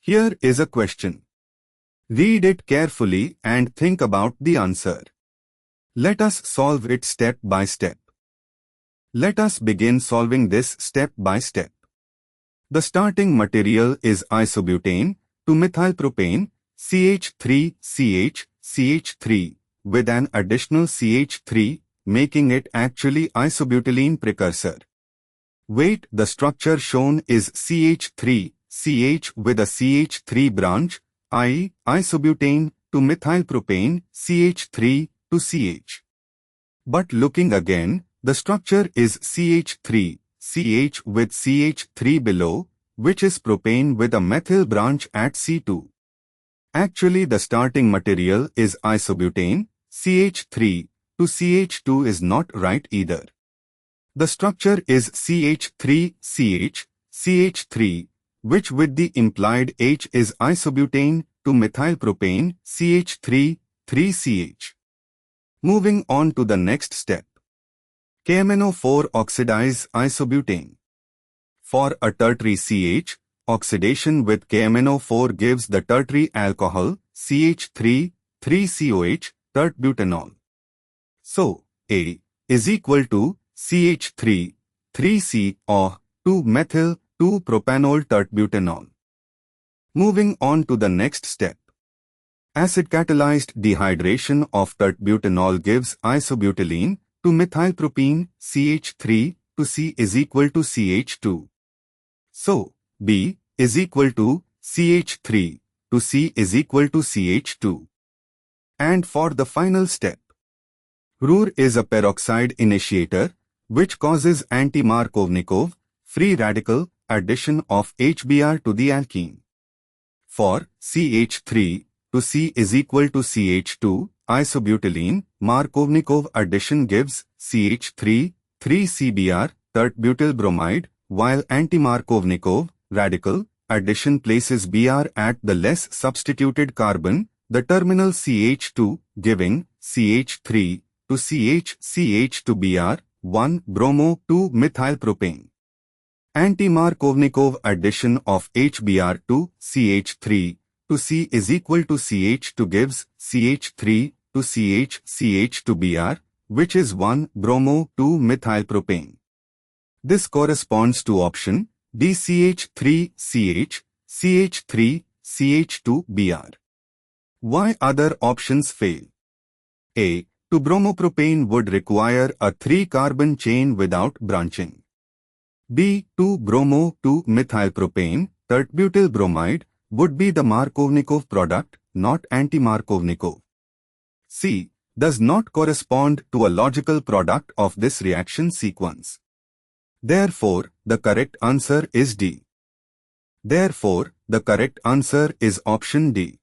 Here is a question. Read it carefully and think about the answer. Let us solve it step by step. Let us begin solving this step by step. The starting material is isobutane, 2-methylpropane, CH3CH, CH3, with an additional CH3, making it actually isobutylene precursor. Wait, the structure shown is CH3, CH with a CH3 branch, i.e. isobutane, 2-methylpropane, CH3 to CH. But looking again, the structure is CH3, CH with CH3 below, which is propane with a methyl branch at C2. Actually, the starting material is isobutane, CH3 to CH2 is not right either. The structure is CH3CH, CH3, which with the implied H is isobutane to methylpropane, CH3, 3CH. Moving on to the next step. KMNO4 oxidize isobutane. For a tertiary CH, oxidation with KMNO4 gives the tertiary alcohol CH3, 3COH, tert-butanol. So, A is equal to CH3, 3C or 2-methyl, 2-propanol tert-butanol. Moving on to the next step. Acid-catalyzed dehydration of tert-butanol gives isobutylene to methylpropene CH3 to C is equal to CH2. So, B is equal to CH3 to C is equal to CH2. And for the final step, RUR is a peroxide initiator which causes anti-Markovnikov free radical addition of HBr to the alkene. For CH3 to C is equal to CH2, isobutylene, Markovnikov addition gives CH3, 3CBr, tert-butyl bromide, while anti-Markovnikov radical addition places Br at the less substituted carbon, the terminal CH2, giving CH3 to CH, CH to Br, 1-bromo 2-methylpropane. Anti-Markovnikov addition of HBr to CH3 to C is equal to CH2 gives CH3 to CH, CH to Br, which is 1-bromo 2-methylpropane. This corresponds to option D CH3CH, CH3, CH2Br. Why other options fail? A. 2-bromopropane would require a 3-carbon chain without branching. B. 2-bromo 2-methylpropane, tert-butyl bromide, would be the Markovnikov product, not anti-Markovnikov. C. Does not correspond to a logical product of this reaction sequence. Therefore, the correct answer is D. Therefore, the correct answer is option D.